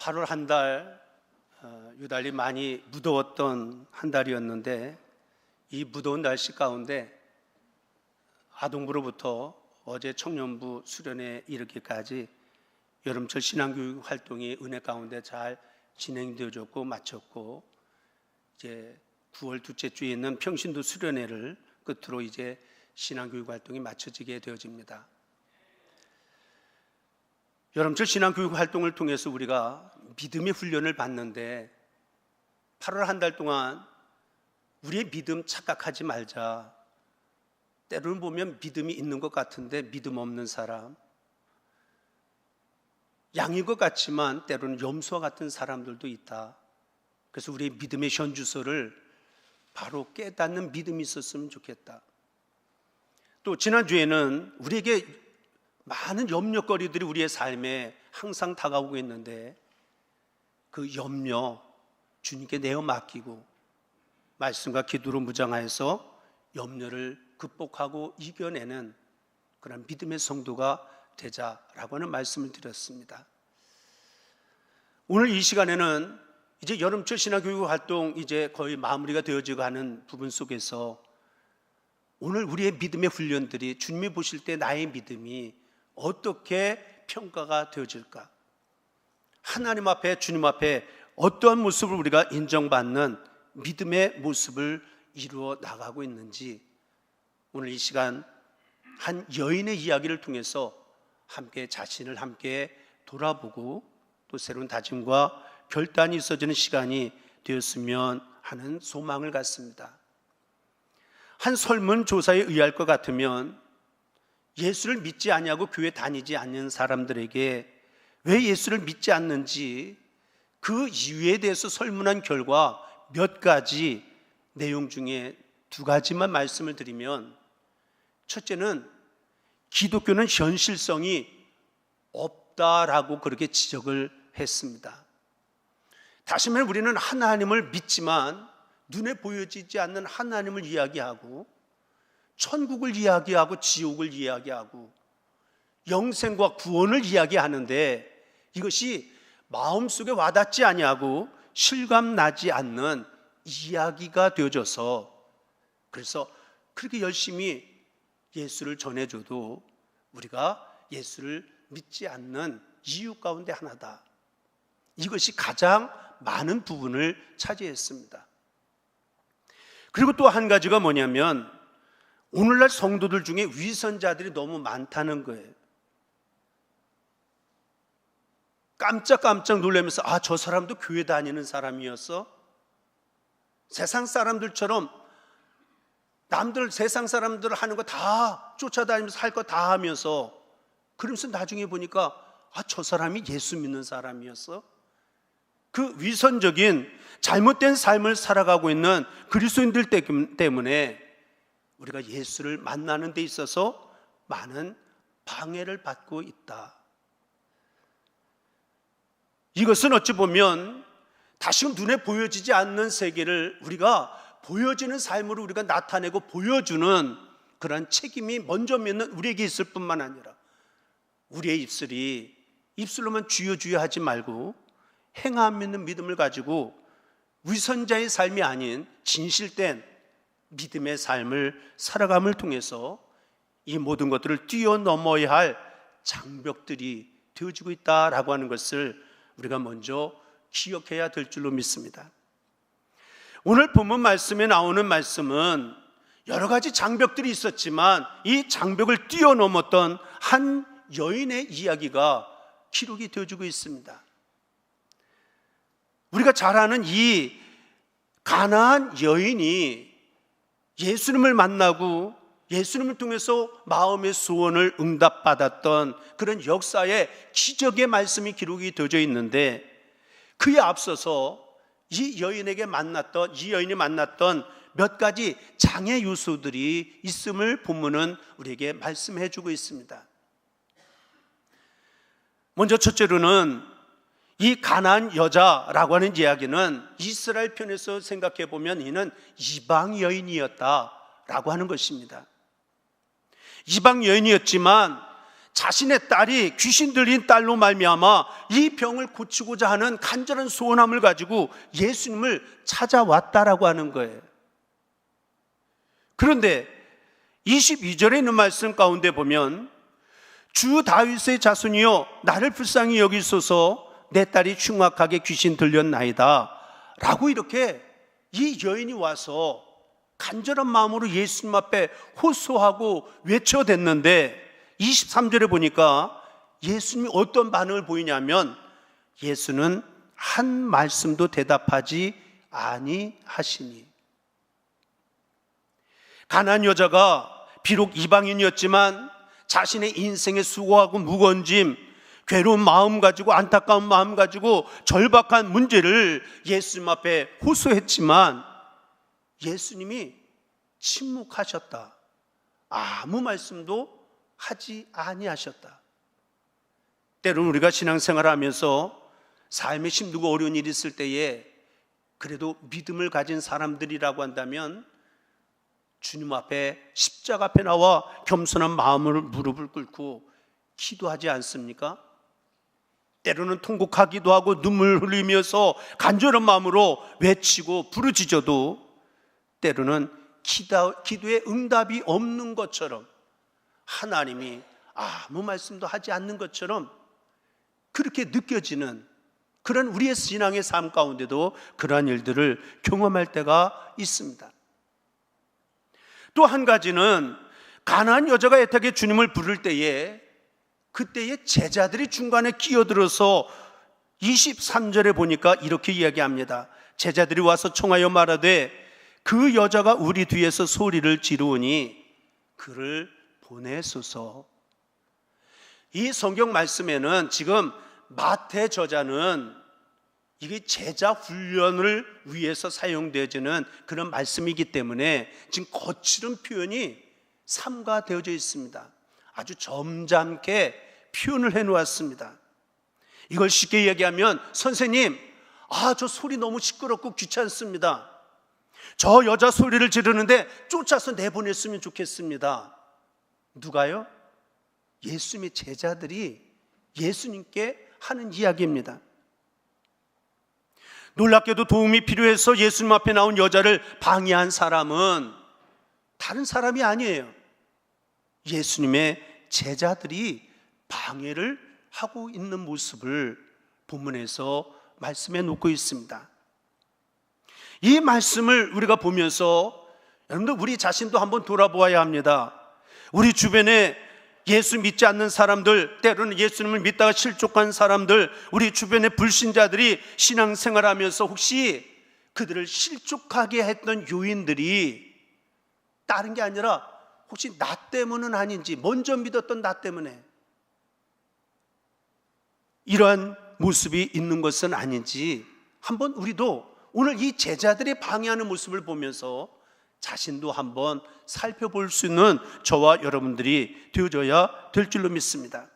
8월 한 달 유달리 많이 무더웠던 한 달이었는데, 이 무더운 날씨 가운데 아동부로부터 어제 청년부 수련회에 이르기까지 여름철 신앙교육 활동이 은혜 가운데 잘 진행되어졌고 마쳤고, 이제 9월 둘째 주에 있는 평신도 수련회를 끝으로 이제 신앙교육 활동이 마쳐지게 되어집니다. 여름철 신앙교육 활동을 통해서 우리가 믿음의 훈련을 받는데, 8월 한 달 동안 우리의 믿음 착각하지 말자. 때로는 보면 믿음이 있는 것 같은데 믿음 없는 사람, 양인 것 같지만 때로는 염소와 같은 사람들도 있다. 그래서 우리의 믿음의 현주소를 바로 깨닫는 믿음이 있었으면 좋겠다. 또 지난주에는 우리에게 많은 염려거리들이 우리의 삶에 항상 다가오고 있는데, 그 염려 주님께 내어 맡기고 말씀과 기도로 무장하여서 염려를 극복하고 이겨내는 그런 믿음의 성도가 되자라고 하는 말씀을 드렸습니다. 오늘 이 시간에는 이제 여름철 신앙교육 활동 이제 거의 마무리가 되어지고 하는 부분 속에서 오늘 우리의 믿음의 훈련들이 주님이 보실 때 나의 믿음이 어떻게 평가가 되어질까? 하나님 앞에, 주님 앞에 어떠한 모습을 우리가 인정받는 믿음의 모습을 이루어 나가고 있는지, 오늘 이 시간 한 여인의 이야기를 통해서 함께 자신을 함께 돌아보고 또 새로운 다짐과 결단이 있어지는 시간이 되었으면 하는 소망을 갖습니다. 한 설문조사에 의할 것 같으면 예수를 믿지 아니하고 교회 다니지 않는 사람들에게 왜 예수를 믿지 않는지 그 이유에 대해서 설문한 결과 몇 가지 내용 중에 두 가지만 말씀을 드리면, 첫째는 기독교는 현실성이 없다라고 그렇게 지적을 했습니다. 다시 말해 우리는 하나님을 믿지만 눈에 보여지지 않는 하나님을 이야기하고, 천국을 이야기하고 지옥을 이야기하고 영생과 구원을 이야기하는데, 이것이 마음속에 와닿지 아니하고 실감나지 않는 이야기가 되어져서, 그래서 그렇게 열심히 예수를 전해줘도 우리가 예수를 믿지 않는 이유 가운데 하나다. 이것이 가장 많은 부분을 차지했습니다. 그리고 또 한 가지가 뭐냐면, 오늘날 성도들 중에 위선자들이 너무 많다는 거예요. 깜짝 놀라면서 저 사람도 교회 다니는 사람이었어? 세상 사람들처럼 남들 세상 사람들 하는 거 다 쫓아다니면서 할 거 다 하면서, 그러면서 나중에 보니까 저 사람이 예수 믿는 사람이었어? 그 위선적인 잘못된 삶을 살아가고 있는 그리스도인들 때문에 우리가 예수를 만나는 데 있어서 많은 방해를 받고 있다. 이것은 어찌 보면 다시금 눈에 보여지지 않는 세계를 우리가 보여지는 삶으로 우리가 나타내고 보여주는 그런 책임이 먼저 믿는 우리에게 있을 뿐만 아니라, 우리의 입술로만 주여 하지 말고 행함 있는 믿음을 가지고 위선자의 삶이 아닌 진실된 믿음의 삶을 살아감을 통해서 이 모든 것들을 뛰어넘어야 할 장벽들이 되어지고 있다라고 하는 것을 우리가 먼저 기억해야 될 줄로 믿습니다. 오늘 본문 말씀에 나오는 말씀은 여러 가지 장벽들이 있었지만 이 장벽을 뛰어넘었던 한 여인의 이야기가 기록이 되어지고 있습니다. 우리가 잘 아는 이 가나안 여인이 예수님을 만나고 예수님을 통해서 마음의 소원을 응답받았던 그런 역사의 기적의 말씀이 기록이 되어져 있는데, 그에 앞서서 이 여인이 만났던 몇 가지 장애 요소들이 있음을 본문은 우리에게 말씀해 주고 있습니다. 먼저 첫째로는 이 가나안 여자라고 하는 이야기는 이스라엘 편에서 생각해 보면 이는 이방 여인이었다라고 하는 것입니다. 이방 여인이었지만 자신의 딸이 귀신 들린 딸로 말미암아 이 병을 고치고자 하는 간절한 소원함을 가지고 예수님을 찾아왔다라고 하는 거예요. 그런데 22절에 있는 말씀 가운데 보면 주 다윗의 자손이여 나를 불쌍히 여기소서 내 딸이 흉악하게 귀신 들렸나이다 라고 이렇게 이 여인이 와서 간절한 마음으로 예수님 앞에 호소하고 외쳐댔는데 23절에 보니까 예수님이 어떤 반응을 보이냐면 예수는 한 말씀도 대답하지 아니하시니. 가난한 여자가 비록 이방인이었지만 자신의 인생의 수고하고 무거운 짐, 괴로운 마음 가지고 안타까운 마음 가지고 절박한 문제를 예수님 앞에 호소했지만 예수님이 침묵하셨다. 아무 말씀도 하지 아니하셨다. 때로는 우리가 신앙생활을 하면서 삶에 힘들고 어려운 일이 있을 때에 그래도 믿음을 가진 사람들이라고 한다면 주님 앞에 십자가 앞에 나와 겸손한 마음으로 무릎을 꿇고 기도하지 않습니까? 때로는 통곡하기도 하고 눈물 흘리면서 간절한 마음으로 외치고 부르짖어도 때로는 기도에 응답이 없는 것처럼 하나님이 아무 말씀도 하지 않는 것처럼 그렇게 느껴지는 그런 우리의 신앙의 삶 가운데도 그러한 일들을 경험할 때가 있습니다. 또 한 가지는 가난한 여자가 애타게 주님을 부를 때에 그때의 제자들이 중간에 끼어들어서 23절에 보니까 이렇게 이야기합니다. 제자들이 와서 청하여 말하되 그 여자가 우리 뒤에서 소리를 지르오니 그를 보내소서. 이 성경 말씀에는 지금 마태 저자는 이게 제자 훈련을 위해서 사용되어지는 그런 말씀이기 때문에 지금 거칠은 표현이 삼가되어져 있습니다. 아주 점잖게 표현을 해놓았습니다. 이걸 쉽게 이야기하면 선생님, 저 소리 너무 시끄럽고 귀찮습니다. 저 여자 소리를 지르는데 쫓아서 내보냈으면 좋겠습니다. 누가요? 예수님의 제자들이 예수님께 하는 이야기입니다. 놀랍게도 도움이 필요해서 예수님 앞에 나온 여자를 방해한 사람은 다른 사람이 아니에요. 예수님의 제자들이 방해를 하고 있는 모습을 본문에서 말씀해 놓고 있습니다. 이 말씀을 우리가 보면서 여러분들 우리 자신도 한번 돌아보아야 합니다. 우리 주변에 예수 믿지 않는 사람들, 때로는 예수님을 믿다가 실족한 사람들, 우리 주변의 불신자들이 신앙생활하면서 혹시 그들을 실족하게 했던 요인들이 다른 게 아니라 혹시 나 때문은 아닌지, 먼저 믿었던 나 때문에 이러한 모습이 있는 것은 아닌지 한번 우리도 오늘 이 제자들이 방해하는 모습을 보면서 자신도 한번 살펴볼 수 있는 저와 여러분들이 되어져야 될 줄로 믿습니다.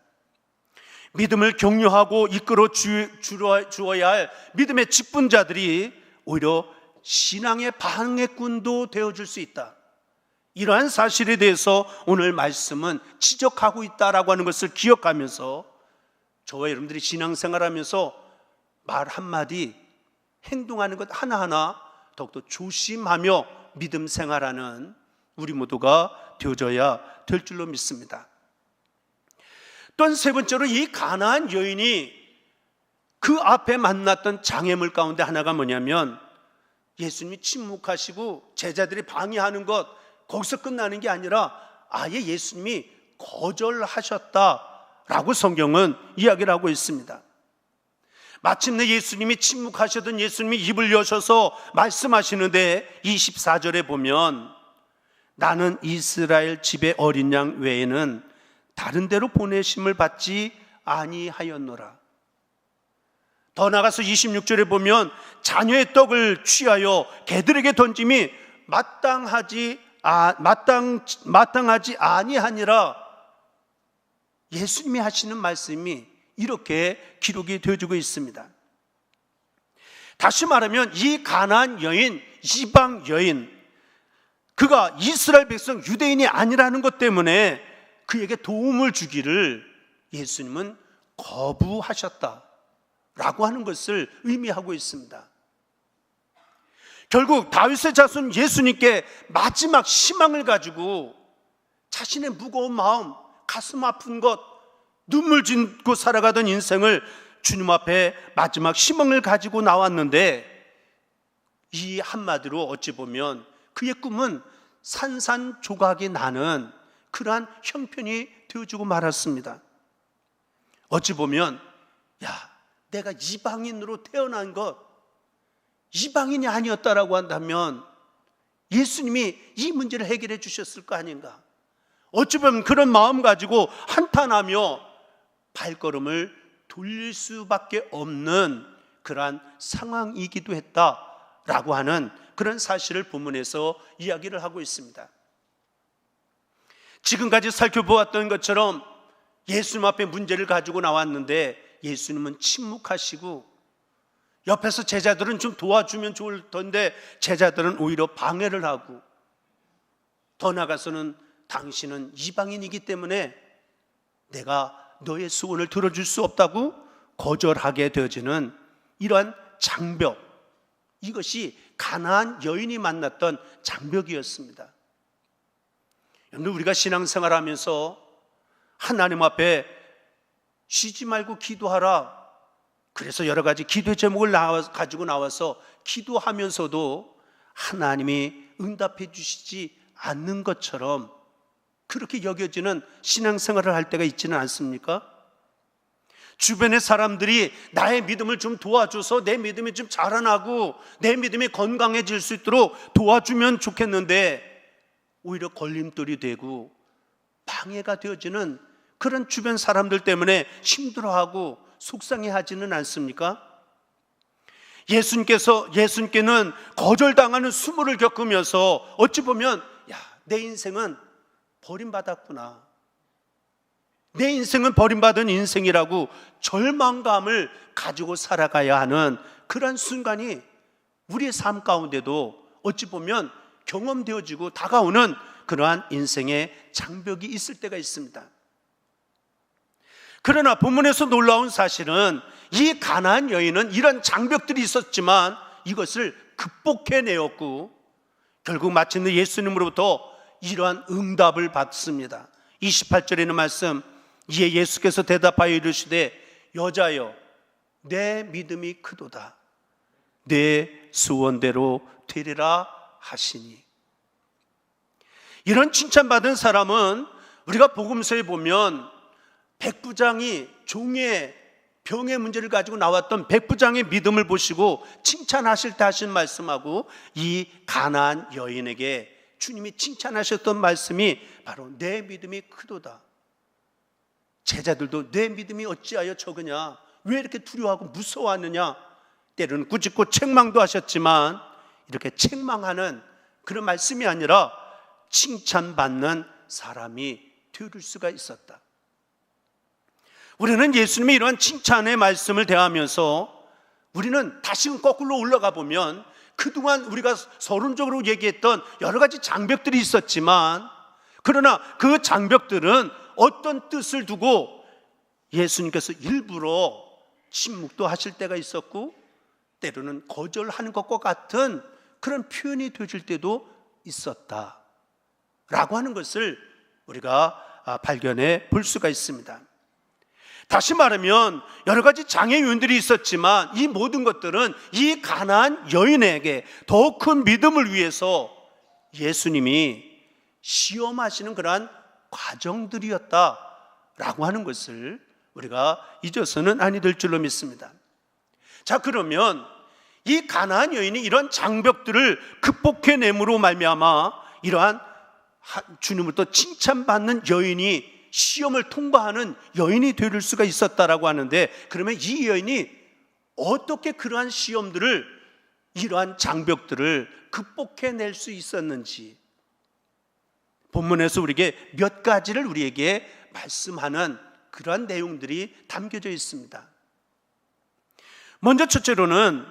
믿음을 격려하고 이끌어 주어야 할 믿음의 직분자들이 오히려 신앙의 방해꾼도 되어줄 수 있다. 이러한 사실에 대해서 오늘 말씀은 지적하고 있다라고 하는 것을 기억하면서 저와 여러분들이 신앙생활하면서 말 한마디, 행동하는 것 하나하나 더욱더 조심하며 믿음 생활하는 우리 모두가 되어져야 될 줄로 믿습니다. 또한 세 번째로 이 가나안 여인이 그 앞에 만났던 장애물 가운데 하나가 뭐냐면 예수님이 침묵하시고 제자들이 방해하는 것 거기서 끝나는 게 아니라 아예 예수님이 거절하셨다라고 성경은 이야기를 하고 있습니다. 마침내 예수님이 침묵하셨던 예수님이 입을 여셔서 말씀하시는데 24절에 보면 나는 이스라엘 집의 어린 양 외에는 다른 데로 보내심을 받지 아니하였노라. 더 나가서 26절에 보면 자녀의 떡을 취하여 개들에게 던짐이 마땅하지 아니하니라. 예수님이 하시는 말씀이 이렇게 기록이 되어지고 있습니다. 다시 말하면 이 가나안 여인, 이방 여인, 그가 이스라엘 백성 유대인이 아니라는 것 때문에 그에게 도움을 주기를 예수님은 거부하셨다라고 하는 것을 의미하고 있습니다. 결국 다윗의 자손 예수님께 마지막 희망을 가지고 자신의 무거운 마음, 가슴 아픈 것, 눈물 짓고 살아가던 인생을 주님 앞에 마지막 희망을 가지고 나왔는데, 이 한마디로 어찌 보면 그의 꿈은 산산조각이 나는 그러한 형편이 되어주고 말았습니다. 어찌 보면 내가 이방인으로 태어난 것, 이방인이 아니었다라고 한다면 예수님이 이 문제를 해결해 주셨을 거 아닌가. 어찌 보면 그런 마음 가지고 한탄하며 발걸음을 돌릴 수밖에 없는 그러한 상황이기도 했다라고 하는 그런 사실을 본문에서 이야기를 하고 있습니다. 지금까지 살펴보았던 것처럼 예수님 앞에 문제를 가지고 나왔는데 예수님은 침묵하시고, 옆에서 제자들은 좀 도와주면 좋을 텐데 제자들은 오히려 방해를 하고, 더 나아가서는 당신은 이방인이기 때문에 내가 너의 소원을 들어줄 수 없다고 거절하게 되어지는 이러한 장벽, 이것이 가나안 여인이 만났던 장벽이었습니다. 여러분, 우리가 신앙생활하면서 하나님 앞에 쉬지 말고 기도하라, 그래서 여러 가지 기도 제목을 가지고 나와서 기도하면서도 하나님이 응답해 주시지 않는 것처럼 그렇게 여겨지는 신앙생활을 할 때가 있지는 않습니까? 주변의 사람들이 나의 믿음을 좀 도와줘서 내 믿음이 좀 자라나고 내 믿음이 건강해질 수 있도록 도와주면 좋겠는데 오히려 걸림돌이 되고 방해가 되어지는 그런 주변 사람들 때문에 힘들어하고 속상해하지는 않습니까? 예수님께는 거절당하는 수모를 겪으면서 어찌 보면 내 인생은 버림받았구나, 내 인생은 버림받은 인생이라고 절망감을 가지고 살아가야 하는 그런 순간이 우리의 삶 가운데도 어찌 보면 경험되어지고 다가오는 그러한 인생의 장벽이 있을 때가 있습니다. 그러나 본문에서 놀라운 사실은 이 가나안 여인은 이런 장벽들이 있었지만 이것을 극복해내었고 결국 마침내 예수님으로부터 이러한 응답을 받습니다. 28절에 있는 말씀, 이에 예수께서 대답하여 이르시되 여자여 내 믿음이 크도다, 내 소원대로 되리라 하시니. 이런 칭찬받은 사람은 우리가 복음서에 보면 백부장이 종의 병의 문제를 가지고 나왔던 백부장의 믿음을 보시고 칭찬하실 때 하신 말씀하고 이 가나안 여인에게 주님이 칭찬하셨던 말씀이 바로 내 믿음이 크도다. 제자들도 내 믿음이 어찌하여 적으냐, 왜 이렇게 두려워하고 무서워하느냐, 때로는 꾸짖고 책망도 하셨지만 이렇게 책망하는 그런 말씀이 아니라 칭찬받는 사람이 될 수가 있었다. 우리는 예수님의 이러한 칭찬의 말씀을 대하면서 우리는 다시금 거꾸로 올라가 보면 그동안 우리가 서론적으로 얘기했던 여러 가지 장벽들이 있었지만, 그러나 그 장벽들은 어떤 뜻을 두고 예수님께서 일부러 침묵도 하실 때가 있었고 때로는 거절하는 것과 같은 그런 표현이 되어질 때도 있었다라고 하는 것을 우리가 발견해 볼 수가 있습니다. 다시 말하면 여러 가지 장애 요인들이 있었지만 이 모든 것들은 이 가나안 여인에게 더 큰 믿음을 위해서 예수님이 시험하시는 그러한 과정들이었다라고 하는 것을 우리가 잊어서는 아니 될 줄로 믿습니다. 자, 그러면 이 가나안 여인이 이런 장벽들을 극복해냄으로 말미암아 이러한 주님으로부터 칭찬받는 여인이, 시험을 통과하는 여인이 될 수가 있었다라고 하는데, 그러면 이 여인이 어떻게 그러한 시험들을, 이러한 장벽들을 극복해낼 수 있었는지 본문에서 우리에게 몇 가지를 우리에게 말씀하는 그러한 내용들이 담겨져 있습니다. 먼저 첫째로는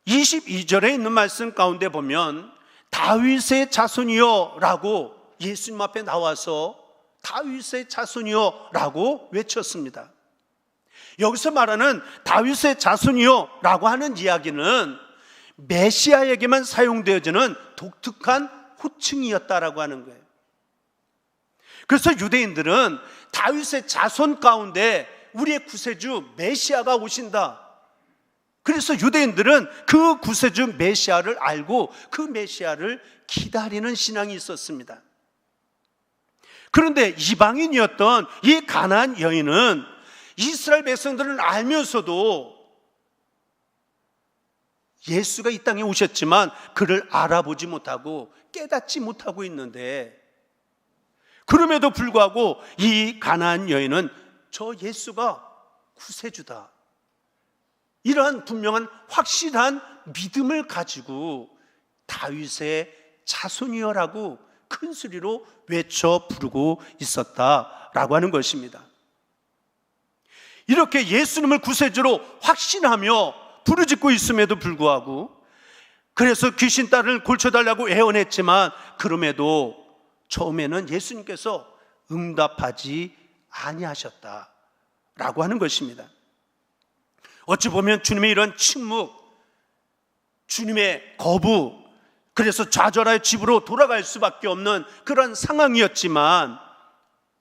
22절에 있는 말씀 가운데 보면 다윗의 자손이여 라고 예수님 앞에 나와서 다윗의 자손이요 라고 외쳤습니다. 여기서 말하는 다윗의 자손이요 라고 하는 이야기는 메시아에게만 사용되어지는 독특한 호칭이었다라고 하는 거예요. 그래서 유대인들은 다윗의 자손 가운데 우리의 구세주 메시아가 오신다. 그래서 유대인들은 그 구세주 메시아를 알고 그 메시아를 기다리는 신앙이 있었습니다. 그런데 이방인이었던 이 가나안 여인은 이스라엘 백성들은 알면서도 예수가 이 땅에 오셨지만 그를 알아보지 못하고 깨닫지 못하고 있는데, 그럼에도 불구하고 이 가나안 여인은 저 예수가 구세주다, 이러한 분명한 확실한 믿음을 가지고 다윗의 자손이여라고 큰 소리로 외쳐 부르고 있었다라고 하는 것입니다. 이렇게 예수님을 구세주로 확신하며 부르짖고 있음에도 불구하고, 그래서 귀신 딸을 고쳐달라고 애원했지만 그럼에도 처음에는 예수님께서 응답하지 아니하셨다라고 하는 것입니다. 어찌 보면 주님의 이런 침묵, 주님의 거부, 그래서 좌절하여 집으로 돌아갈 수밖에 없는 그런 상황이었지만,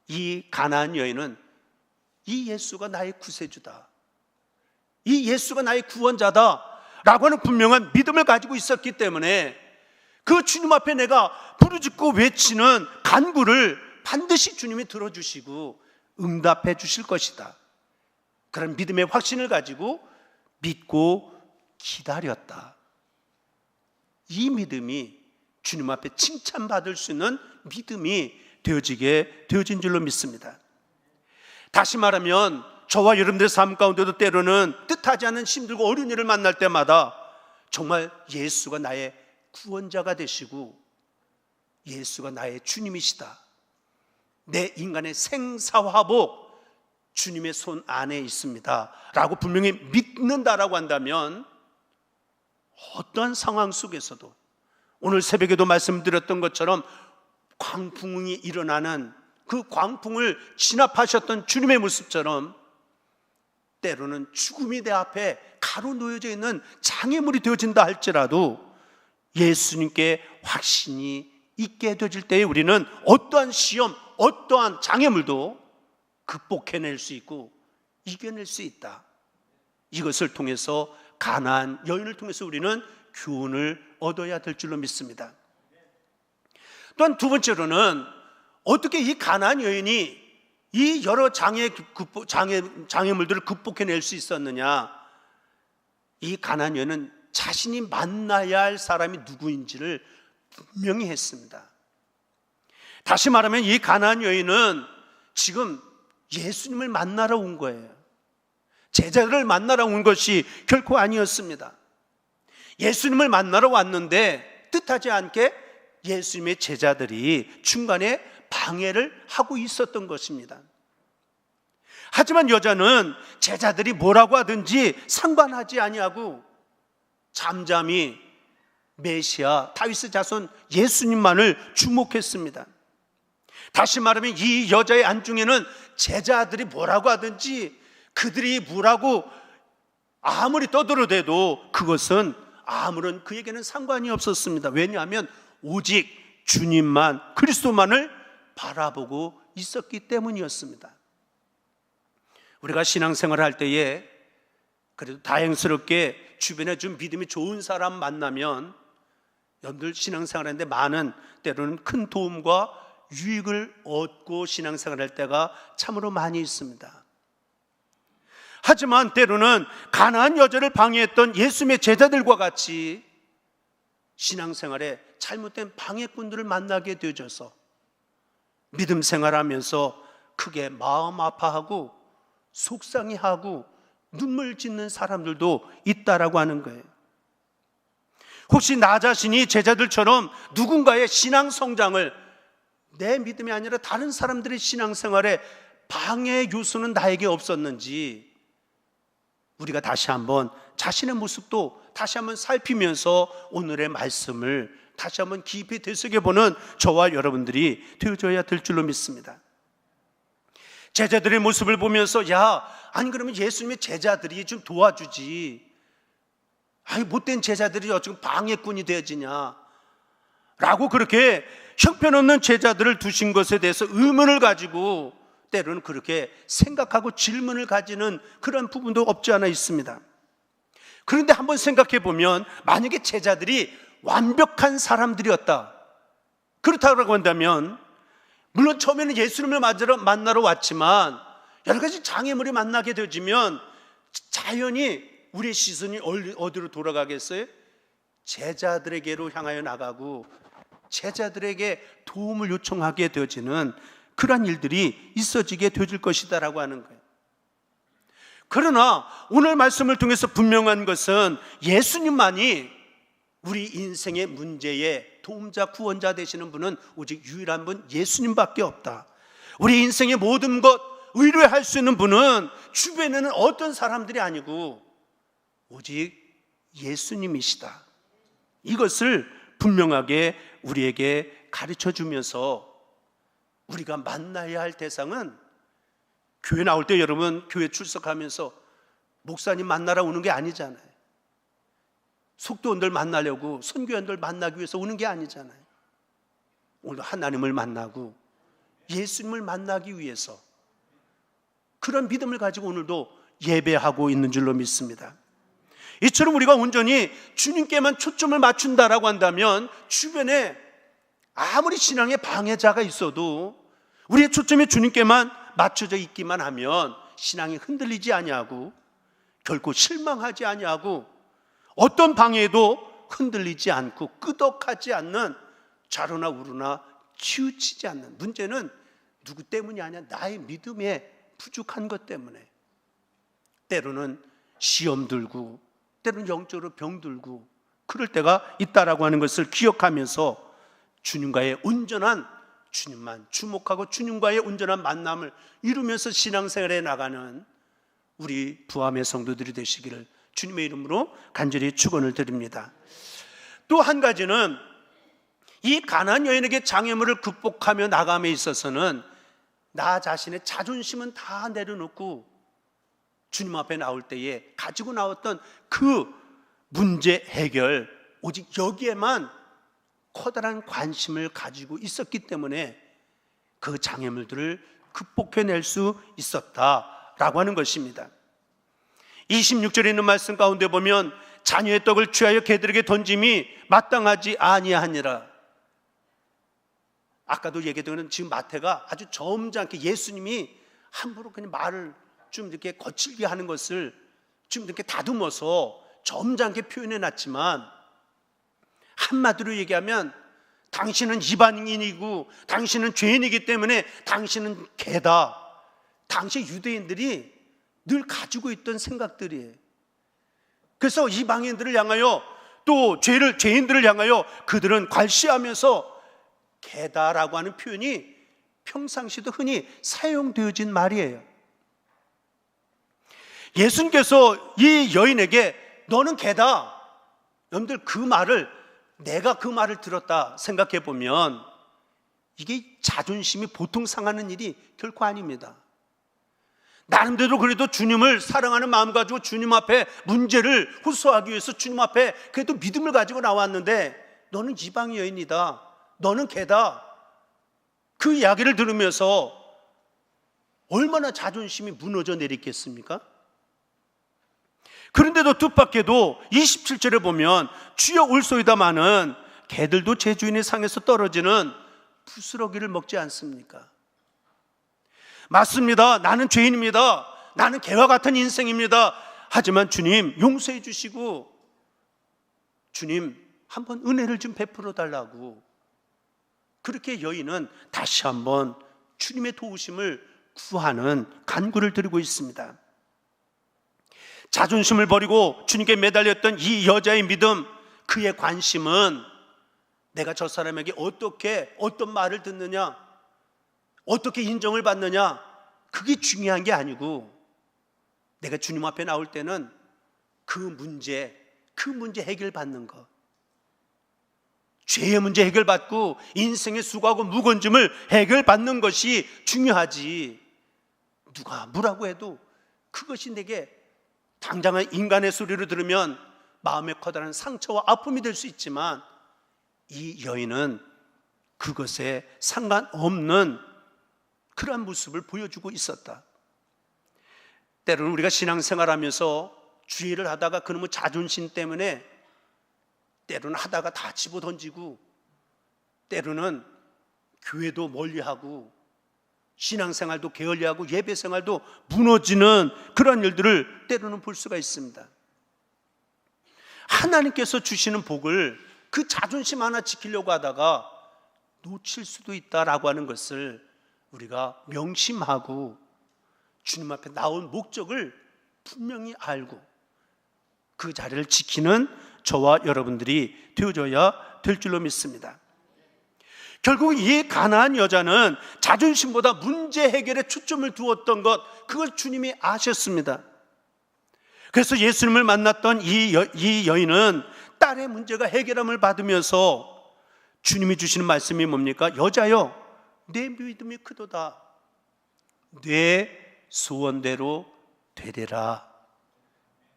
이 가나안 여인은 이 예수가 나의 구세주다, 이 예수가 나의 구원자다 라고 하는 분명한 믿음을 가지고 있었기 때문에 그 주님 앞에 내가 부르짖고 외치는 간구를 반드시 주님이 들어주시고 응답해 주실 것이다, 그런 믿음의 확신을 가지고 믿고 기다렸다. 이 믿음이 주님 앞에 칭찬받을 수 있는 믿음이 되어진 줄로 믿습니다. 다시 말하면 저와 여러분들의 삶 가운데도 때로는 뜻하지 않은 힘들고 어려운 일을 만날 때마다 정말 예수가 나의 구원자가 되시고 예수가 나의 주님이시다, 내 인간의 생사화복 주님의 손 안에 있습니다 라고 분명히 믿는다라고 한다면, 어떠한 상황 속에서도 오늘 새벽에도 말씀드렸던 것처럼 광풍이 일어나는 그 광풍을 진압하셨던 주님의 모습처럼 때로는 죽음이 내 앞에 가로놓여져 있는 장애물이 되어진다 할지라도 예수님께 확신이 있게 되어질 때에 우리는 어떠한 시험, 어떠한 장애물도 극복해낼 수 있고 이겨낼 수 있다. 이것을 통해서 가나안 여인을 통해서 우리는 교훈을 얻어야 될 줄로 믿습니다. 또한 두 번째로는 어떻게 이 가나안 여인이 이 여러 장애물들을 극복해낼 수 있었느냐? 이 가나안 여인은 자신이 만나야 할 사람이 누구인지를 분명히 했습니다. 다시 말하면 이 가나안 여인은 지금 예수님을 만나러 온 거예요. 제자를 만나러 온 것이 결코 아니었습니다. 예수님을 만나러 왔는데 뜻하지 않게 예수님의 제자들이 중간에 방해를 하고 있었던 것입니다. 하지만 여자는 제자들이 뭐라고 하든지 상관하지 아니하고 잠잠히 메시아 다윗의 자손 예수님만을 주목했습니다. 다시 말하면 이 여자의 안중에는 제자들이 뭐라고 하든지 그들이 뭐라고 아무리 떠들어대도 그것은 아무런 그에게는 상관이 없었습니다. 왜냐하면 오직 주님만, 그리스도만을 바라보고 있었기 때문이었습니다. 우리가 신앙생활을 할 때에 그래도 다행스럽게 주변에 좀 믿음이 좋은 사람 만나면 여러분들 신앙생활하는데 많은 때로는 큰 도움과 유익을 얻고 신앙생활할 때가 참으로 많이 있습니다. 하지만 때로는 가나안 여자를 방해했던 예수님의 제자들과 같이 신앙생활에 잘못된 방해꾼들을 만나게 되어져서 믿음 생활하면서 크게 마음 아파하고 속상해하고 눈물 짓는 사람들도 있다라고 하는 거예요. 혹시 나 자신이 제자들처럼 누군가의 신앙 성장을, 내 믿음이 아니라 다른 사람들의 신앙생활에 방해 요소는 나에게 없었는지 우리가 다시 한번 자신의 모습도 다시 한번 살피면서 오늘의 말씀을 다시 한번 깊이 되새겨보는 저와 여러분들이 되어줘야 될 줄로 믿습니다. 제자들의 모습을 보면서 야, 아니 그러면 예수님의 제자들이 좀 도와주지, 아니 못된 제자들이 어쩌면 방해꾼이 되어지냐 라고 그렇게 형편없는 제자들을 두신 것에 대해서 의문을 가지고 때로는 그렇게 생각하고 질문을 가지는 그런 부분도 없지 않아 있습니다. 그런데 한번 생각해 보면 만약에 제자들이 완벽한 사람들이었다, 그렇다고 한다면 물론 처음에는 예수님을 만나러 왔지만 여러 가지 장애물이 만나게 되어지면 자연히 우리의 시선이 어디로 돌아가겠어요? 제자들에게로 향하여 나가고 제자들에게 도움을 요청하게 되어지는 그러한 일들이 있어지게 되어질 것이다라고 하는 거예요. 그러나 오늘 말씀을 통해서 분명한 것은 예수님만이 우리 인생의 문제에 도움자, 구원자 되시는 분은 오직 유일한 분 예수님밖에 없다. 우리 인생의 모든 것 의뢰할 수 있는 분은 주변에는 어떤 사람들이 아니고 오직 예수님이시다. 이것을 분명하게 우리에게 가르쳐 주면서 우리가 만나야 할 대상은, 교회 나올 때 여러분 교회 출석하면서 목사님 만나러 오는 게 아니잖아요. 속도원들 만나려고, 선교원들 만나기 위해서 오는 게 아니잖아요. 오늘도 하나님을 만나고 예수님을 만나기 위해서 그런 믿음을 가지고 오늘도 예배하고 있는 줄로 믿습니다. 이처럼 우리가 온전히 주님께만 초점을 맞춘다라고 한다면 주변에 아무리 신앙의 방해자가 있어도 우리의 초점이 주님께만 맞춰져 있기만 하면 신앙이 흔들리지 아니하고 결코 실망하지 아니하고 어떤 방해에도 흔들리지 않고 끄덕하지 않는, 좌로나 우로나 치우치지 않는. 문제는 누구 때문이 아니야, 나의 믿음에 부족한 것 때문에 때로는 시험 들고 때로는 영적으로 병들고 그럴 때가 있다라고 하는 것을 기억하면서 주님과의 온전한, 주님만 주목하고 주님과의 온전한 만남을 이루면서 신앙생활에 나가는 우리 부함의 성도들이 되시기를 주님의 이름으로 간절히 축원을 드립니다. 또 한 가지는 이 가나안 여인에게 장애물을 극복하며 나감에 있어서는 나 자신의 자존심은 다 내려놓고 주님 앞에 나올 때에 가지고 나왔던 그 문제 해결, 오직 여기에만 커다란 관심을 가지고 있었기 때문에 그 장애물들을 극복해낼 수 있었다라고 하는 것입니다. 26절에 있는 말씀 가운데 보면 자녀의 떡을 취하여 개들에게 던짐이 마땅하지 아니하니라. 아까도 얘기했던 지금 마태가 아주 점잖게 예수님이 함부로 그냥 말을 좀 이렇게 거칠게 하는 것을 좀 이렇게 다듬어서 점잖게 표현해 놨지만, 한마디로 얘기하면 당신은 이방인이고 당신은 죄인이기 때문에 당신은 개다. 당시 유대인들이 늘 가지고 있던 생각들이에요. 그래서 이방인들을 향하여 또 죄인들을 향하여 그들은 괄시하면서 개다라고 하는 표현이 평상시도 흔히 사용되어진 말이에요. 예수님께서 이 여인에게 너는 개다, 여러분들 그 말을, 내가 그 말을 들었다 생각해 보면 이게 자존심이 보통 상하는 일이 결코 아닙니다. 나름대로 그래도 주님을 사랑하는 마음 가지고 주님 앞에 문제를 호소하기 위해서 주님 앞에 그래도 믿음을 가지고 나왔는데 너는 이방 여인이다, 너는 개다, 그 이야기를 들으면서 얼마나 자존심이 무너져 내리겠습니까? 그런데도 뜻밖에도 27절에 보면 주여 올소이다마는 개들도 제 주인의 상에서 떨어지는 부스러기를 먹지 않습니까? 맞습니다. 나는 죄인입니다. 나는 개와 같은 인생입니다. 하지만 주님 용서해 주시고 주님 한번 은혜를 좀 베풀어 달라고 그렇게 여인은 다시 한번 주님의 도우심을 구하는 간구를 드리고 있습니다. 자존심을 버리고 주님께 매달렸던 이 여자의 믿음, 그의 관심은 내가 저 사람에게 어떤 말을 듣느냐, 어떻게 인정을 받느냐, 그게 중요한 게 아니고 내가 주님 앞에 나올 때는 그 문제 해결받는 것, 죄의 문제 해결받고 인생의 수고하고 무거운 짐을 해결받는 것이 중요하지, 누가 뭐라고 해도 그것이 내게 당장의 인간의 소리를 들으면 마음에 커다란 상처와 아픔이 될 수 있지만, 이 여인은 그것에 상관없는 그러한 모습을 보여주고 있었다. 때로는 우리가 신앙생활하면서 주의를 하다가 그놈의 자존심 때문에 때로는 하다가 다 집어던지고, 때로는 교회도 멀리하고 신앙생활도 게을리하고 예배생활도 무너지는 그런 일들을 때로는 볼 수가 있습니다. 하나님께서 주시는 복을 그 자존심 하나 지키려고 하다가 놓칠 수도 있다라고 하는 것을 우리가 명심하고 주님 앞에 나온 목적을 분명히 알고 그 자리를 지키는 저와 여러분들이 되어줘야 될 줄로 믿습니다. 결국 이 가나안 여자는 자존심보다 문제 해결에 초점을 두었던 것, 그걸 주님이 아셨습니다. 그래서 예수님을 만났던 이 여인은 딸의 문제가 해결함을 받으면서 주님이 주시는 말씀이 뭡니까? 여자여, 내 믿음이 크도다. 내 소원대로 되리라.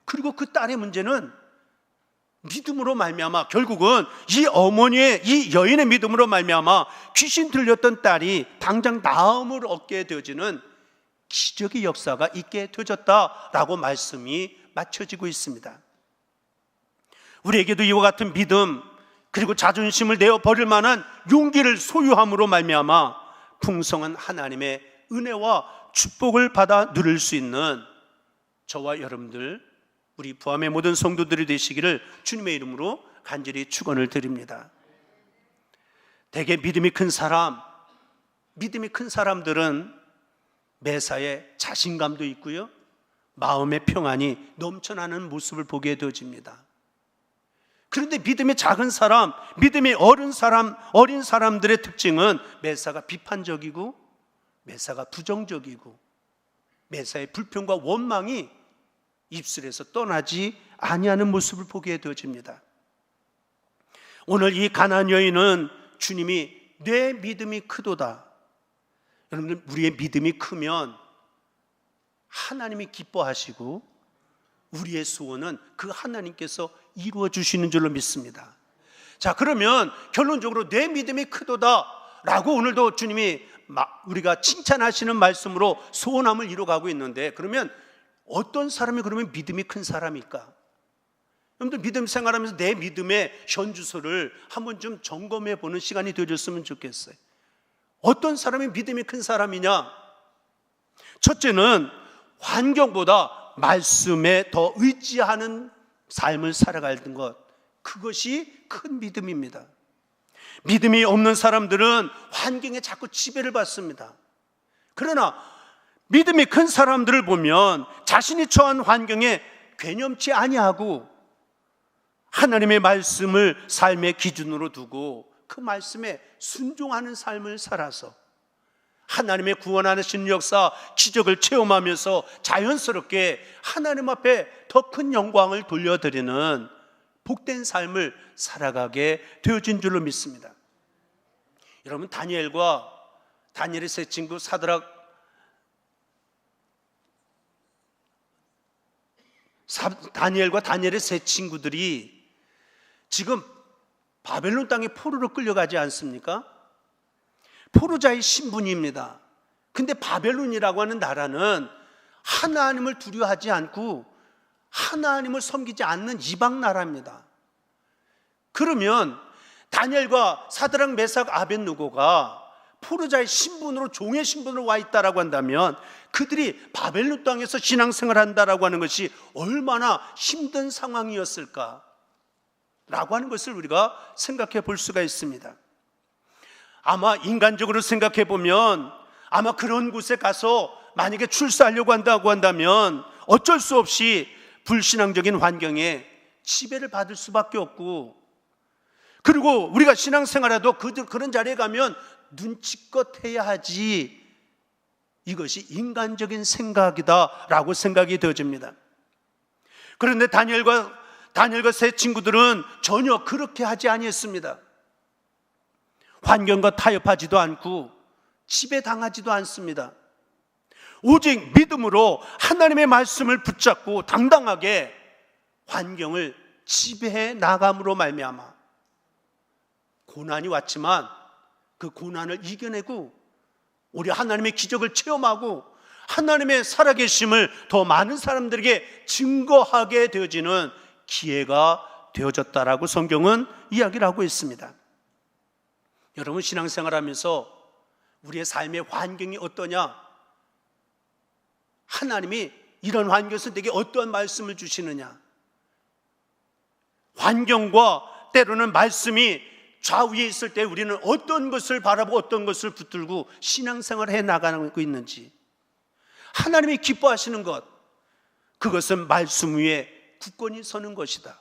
그리고 그 딸의 문제는 믿음으로 말미암아, 결국은 이 어머니의, 이 여인의 믿음으로 말미암아 귀신 들렸던 딸이 당장 나음을 얻게 되어지는 기적의 역사가 있게 되어졌다라고 말씀이 맞춰지고 있습니다. 우리에게도 이와 같은 믿음, 그리고 자존심을 내어버릴 만한 용기를 소유함으로 말미암아 풍성한 하나님의 은혜와 축복을 받아 누릴 수 있는 저와 여러분들, 우리 부암의 모든 성도들이 되시기를 주님의 이름으로 간절히 축원을 드립니다. 대개 믿음이 큰 사람들은 매사에 자신감도 있고요, 마음의 평안이 넘쳐나는 모습을 보게 되어집니다. 그런데 믿음이 작은 사람, 믿음이 어린 사람들의 특징은 매사가 비판적이고, 매사가 부정적이고, 매사의 불평과 원망이 입술에서 떠나지 아니하는 모습을 보게 되어집니다. 오늘 이 가나안 여인은 주님이 내 믿음이 크도다. 여러분들, 우리의 믿음이 크면 하나님이 기뻐하시고 우리의 소원은 그 하나님께서 이루어 주시는 줄로 믿습니다. 자, 그러면 결론적으로 내 믿음이 크도다 라고 오늘도 주님이 우리가 칭찬하시는 말씀으로 소원함을 이루어가고 있는데, 그러면 어떤 사람이 그러면 믿음이 큰 사람일까? 여러분들, 믿음 생활하면서 내 믿음의 현주소를 한번 좀 점검해 보는 시간이 되어줬으면 좋겠어요. 어떤 사람이 믿음이 큰 사람이냐? 첫째는 환경보다 말씀에 더 의지하는 삶을 살아가는 것, 그것이 큰 믿음입니다. 믿음이 없는 사람들은 환경에 자꾸 지배를 받습니다. 그러나 믿음이 큰 사람들을 보면 자신이 처한 환경에 괴념치 아니하고 하나님의 말씀을 삶의 기준으로 두고 그 말씀에 순종하는 삶을 살아서 하나님의 구원하시는 역사, 기적을 체험하면서 자연스럽게 하나님 앞에 더 큰 영광을 돌려드리는 복된 삶을 살아가게 되어진 줄로 믿습니다. 여러분, 다니엘의 세 친구 다니엘과 다니엘의 세 친구들이 지금 바벨론 땅에 포로로 끌려가지 않습니까? 포로자의 신분입니다. 근데 바벨론이라고 하는 나라는 하나님을 두려워하지 않고 하나님을 섬기지 않는 이방 나라입니다. 그러면 다니엘과 사드락, 메삭, 아벳느고가 포로자의 신분으로, 종의 신분으로 와 있다라고 한다면 그들이 바벨론 땅에서 신앙생활을 한다라고 하는 것이 얼마나 힘든 상황이었을까 라고 하는 것을 우리가 생각해 볼 수가 있습니다. 아마 인간적으로 생각해 보면 아마 그런 곳에 가서 만약에 출사하려고 한다고 한다면 어쩔 수 없이 불신앙적인 환경에 지배를 받을 수밖에 없고, 그리고 우리가 신앙생활에도 그런 자리에 가면 눈치껏 해야 하지, 이것이 인간적인 생각이다라고 생각이 되어집니다. 그런데 다니엘과 세 친구들은 전혀 그렇게 하지 아니했습니다. 환경과 타협하지도 않고 지배당하지도 않습니다. 오직 믿음으로 하나님의 말씀을 붙잡고 당당하게 환경을 지배해 나감으로 말미암아 고난이 왔지만 그 고난을 이겨내고 우리 하나님의 기적을 체험하고 하나님의 살아계심을 더 많은 사람들에게 증거하게 되어지는 기회가 되어졌다라고 성경은 이야기를 하고 있습니다. 여러분, 신앙생활하면서 우리의 삶의 환경이 어떠냐? 하나님이 이런 환경에서 내게 어떠한 말씀을 주시느냐? 환경과 때로는 말씀이 좌우에 있을 때 우리는 어떤 것을 바라보고 어떤 것을 붙들고 신앙생활을 해 나가고 있는지, 하나님이 기뻐하시는 것, 그것은 말씀 위에 굳건히 서는 것이다.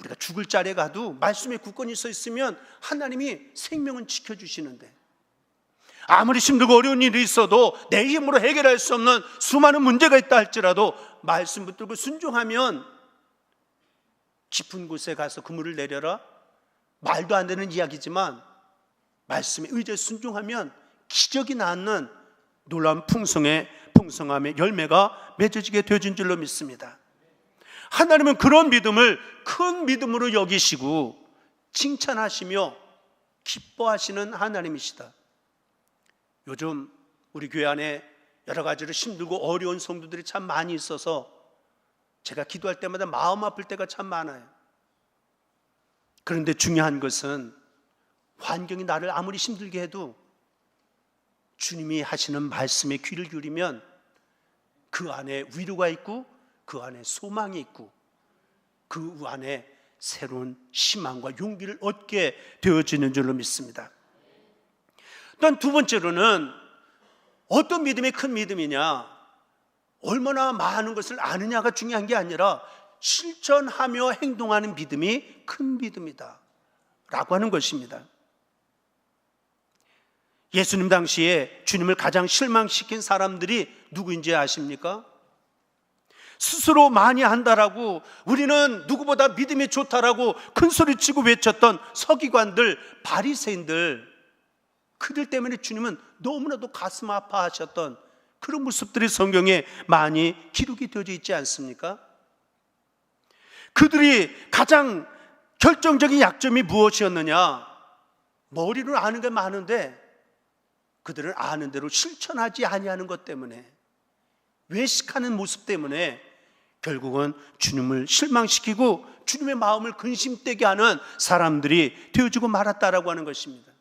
우리가 죽을 자리에 가도 말씀에 굳건히 서 있으면 하나님이 생명은 지켜주시는데, 아무리 힘들고 어려운 일이 있어도 내 힘으로 해결할 수 없는 수많은 문제가 있다 할지라도 말씀 붙들고 순종하면 깊은 곳에 가서 그물을 내려라, 말도 안 되는 이야기지만 말씀에 의지해 순종하면 기적이 낳는 놀라운 풍성함의 열매가 맺어지게 되어진 줄로 믿습니다. 하나님은 그런 믿음을 큰 믿음으로 여기시고 칭찬하시며 기뻐하시는 하나님이시다. 요즘 우리 교회 안에 여러 가지로 힘들고 어려운 성도들이 참 많이 있어서 제가 기도할 때마다 마음 아플 때가 참 많아요. 그런데 중요한 것은 환경이 나를 아무리 힘들게 해도 주님이 하시는 말씀에 귀를 기울이면 그 안에 위로가 있고 그 안에 소망이 있고 그 안에 새로운 희망과 용기를 얻게 되어지는 줄로 믿습니다. 또한 두 번째로는 어떤 믿음이 큰 믿음이냐, 얼마나 많은 것을 아느냐가 중요한 게 아니라 실천하며 행동하는 믿음이 큰 믿음이다 라고 하는 것입니다. 예수님 당시에 주님을 가장 실망시킨 사람들이 누구인지 아십니까? 스스로 많이 한다라고, 우리는 누구보다 믿음이 좋다라고 큰소리치고 외쳤던 서기관들, 바리새인들, 그들 때문에 주님은 너무나도 가슴 아파하셨던 그런 모습들이 성경에 많이 기록이 되어져 있지 않습니까? 그들이 가장 결정적인 약점이 무엇이었느냐? 머리로 아는 게 많은데 그들은 아는 대로 실천하지 아니하는 것 때문에, 외식하는 모습 때문에 결국은 주님을 실망시키고 주님의 마음을 근심되게 하는 사람들이 되어지고 말았다라고 하는 것입니다.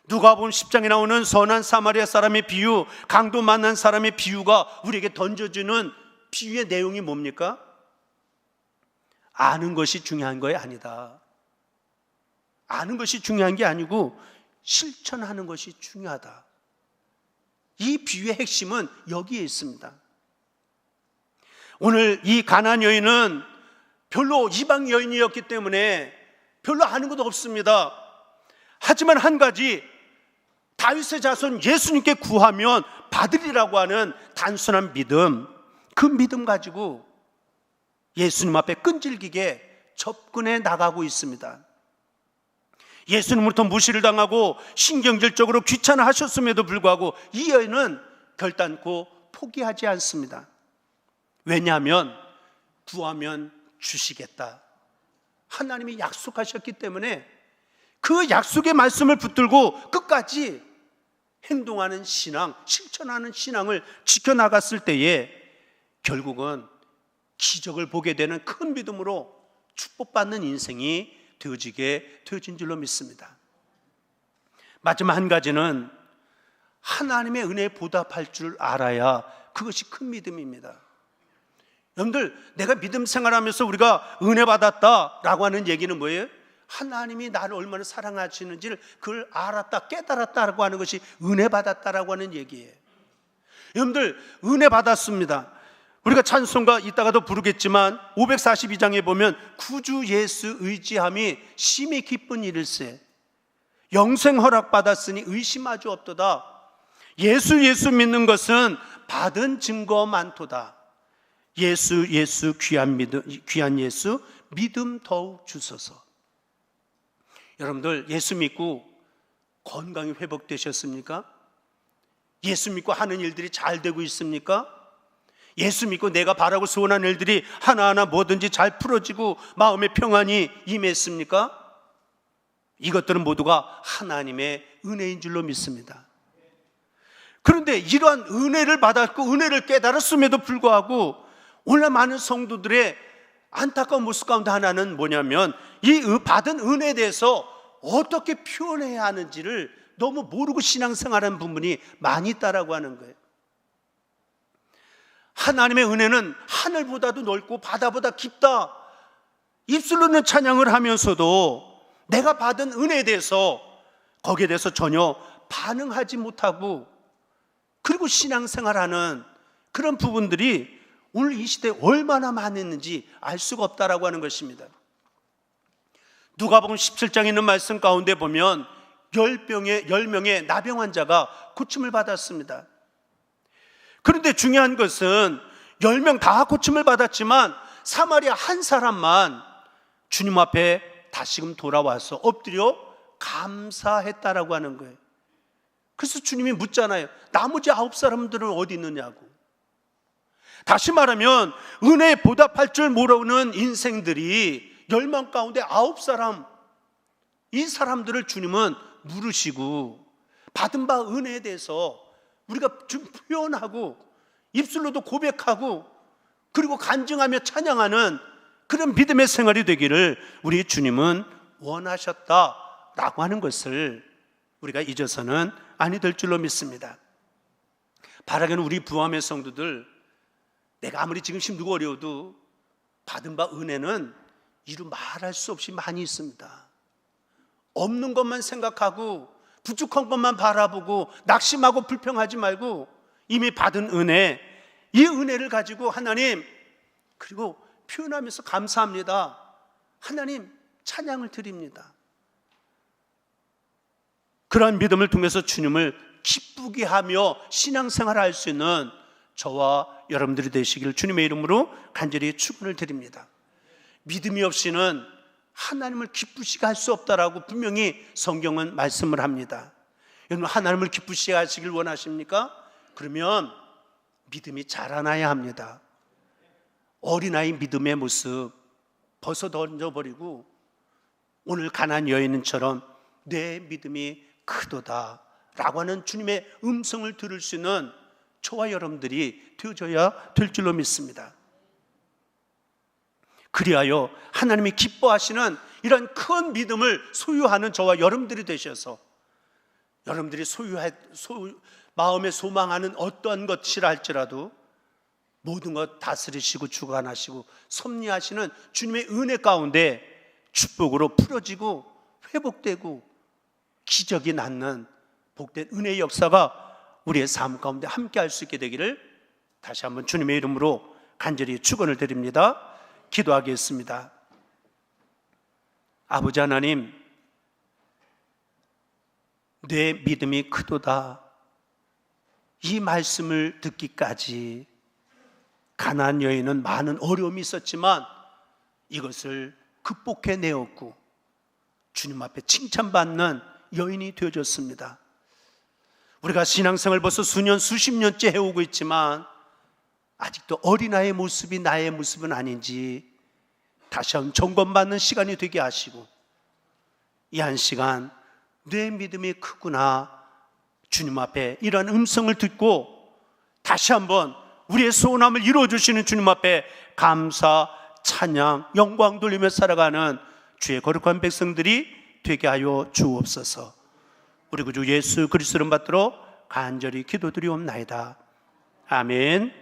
누가복음 10장에 나오는 선한 사마리아 사람의 비유, 강도 만난 사람의 비유가 우리에게 던져주는 비유의 내용이 뭡니까? 아는 것이 중요한 것이 아니다. 아는 것이 중요한 게 아니고 실천하는 것이 중요하다. 이 비유의 핵심은 여기에 있습니다. 오늘 이 가나안 여인은 별로 이방 여인이었기 때문에 별로 아는 것도 없습니다. 하지만 한 가지, 다윗의 자손 예수님께 구하면 받으리라고 하는 단순한 믿음, 그 믿음 가지고 예수님 앞에 끈질기게 접근해 나가고 있습니다. 예수님으로부터 무시를 당하고 신경질적으로 귀찮아하셨음에도 불구하고 이 여인은 결단코 포기하지 않습니다. 왜냐하면 구하면 주시겠다, 하나님이 약속하셨기 때문에 그 약속의 말씀을 붙들고 끝까지 행동하는 신앙, 실천하는 신앙을 지켜나갔을 때에 결국은 기적을 보게 되는 큰 믿음으로 축복받는 인생이 되어진 줄로 믿습니다. 마지막 한 가지는 하나님의 은혜에 보답할 줄 알아야 그것이 큰 믿음입니다. 여러분들, 내가 믿음 생활하면서 우리가 은혜 받았다라고 하는 얘기는 뭐예요? 하나님이 나를 얼마나 사랑하시는지를 그걸 알았다, 깨달았다라고 하는 것이 은혜 받았다라고 하는 얘기예요. 여러분들, 은혜 받았습니다. 우리가 찬송가 이따가도 부르겠지만 542장에 보면 구주 예수 의지함이 심히 기쁜 일일세, 영생 허락받았으니 의심하지 없도다. 예수 믿는 것은 받은 증거 많도다. 예수 귀한 예수 믿음 더욱 주소서. 여러분들, 예수 믿고 건강이 회복되셨습니까? 예수 믿고 하는 일들이 잘 되고 있습니까? 예수 믿고 내가 바라고 소원하는 일들이 하나하나 뭐든지 잘 풀어지고 마음의 평안이 임했습니까? 이것들은 모두가 하나님의 은혜인 줄로 믿습니다. 그런데 이러한 은혜를 받았고 은혜를 깨달았음에도 불구하고 오늘 많은 성도들의 안타까운 모습 가운데 하나는 뭐냐면 이 받은 은혜에 대해서 어떻게 표현해야 하는지를 너무 모르고 신앙생활하는 부분이 많이 있다라고 하는 거예요. 하나님의 은혜는 하늘보다도 넓고 바다보다 깊다. 입술로는 찬양을 하면서도 내가 받은 은혜에 대해서 거기에 대해서 전혀 반응하지 못하고 그리고 신앙생활하는 그런 부분들이 오늘 이 시대에 얼마나 많았는지 알 수가 없다라고 하는 것입니다. 누가복음 17장에 있는 말씀 가운데 보면 10명의 나병 환자가 고침을 받았습니다. 그런데 중요한 것은 10명 다 고침을 받았지만 사마리아 한 사람만 주님 앞에 다시금 돌아와서 엎드려 감사했다라고 하는 거예요. 그래서 주님이 묻잖아요. 나머지 9사람들은 어디 있느냐고. 다시 말하면 은혜에 보답할 줄 모르는 인생들이 10명 가운데 9사람, 이 사람들을 주님은 물으시고 받은 바 은혜에 대해서 우리가 좀 표현하고 입술로도 고백하고 그리고 간증하며 찬양하는 그런 믿음의 생활이 되기를 우리 주님은 원하셨다라고 하는 것을 우리가 잊어서는 아니 될 줄로 믿습니다. 바라기는 우리 부함의 성도들, 내가 아무리 지금 힘들고 어려워도 받은 바 은혜는 이루 말할 수 없이 많이 있습니다. 없는 것만 생각하고 부족한 것만 바라보고 낙심하고 불평하지 말고 이미 받은 은혜, 이 은혜를 가지고 하나님, 그리고 표현하면서 감사합니다. 하나님 찬양을 드립니다. 그러한 믿음을 통해서 주님을 기쁘게 하며 신앙생활을 할 수 있는 저와 여러분들이 되시기를 주님의 이름으로 간절히 축원을 드립니다. 믿음이 없이는 하나님을 기쁘시게 할 수 없다라고 분명히 성경은 말씀을 합니다. 여러분 하나님을 기쁘시게 하시길 원하십니까? 그러면 믿음이 자라나야 합니다. 어린아이 믿음의 모습 벗어 던져버리고 오늘 가나안 여인처럼 내 믿음이 크도다 라고 하는 주님의 음성을 들을 수 있는 저와 여러분들이 되어져야 될 줄로 믿습니다. 그리하여 하나님이 기뻐하시는 이런 큰 믿음을 소유하는 저와 여러분들이 되셔서 여러분들이 마음에 소망하는 어떠한 것이라 할지라도 모든 것 다스리시고 주관하시고 섭리하시는 주님의 은혜 가운데 축복으로 풀어지고 회복되고 기적이 낳는 복된 은혜의 역사가 우리의 삶 가운데 함께 할 수 있게 되기를 다시 한번 주님의 이름으로 간절히 축원을 드립니다. 기도하겠습니다. 아버지 하나님, 내 믿음이 크도다, 이 말씀을 듣기까지 가나안 여인은 많은 어려움이 있었지만 이것을 극복해내었고 주님 앞에 칭찬받는 여인이 되어졌습니다. 우리가 신앙생활 벌써 수년 수십 년째 해오고 있지만 아직도 어린아이의 모습이 나의 모습은 아닌지 다시 한번 점검받는 시간이 되게 하시고 이 한 시간 내 믿음이 크구나, 주님 앞에 이러한 음성을 듣고 다시 한번 우리의 소원함을 이루어주시는 주님 앞에 감사, 찬양, 영광 돌리며 살아가는 주의 거룩한 백성들이 되게 하여 주옵소서. 우리 구주 예수 그리스도를 받들어 간절히 기도드리옵나이다. 아멘.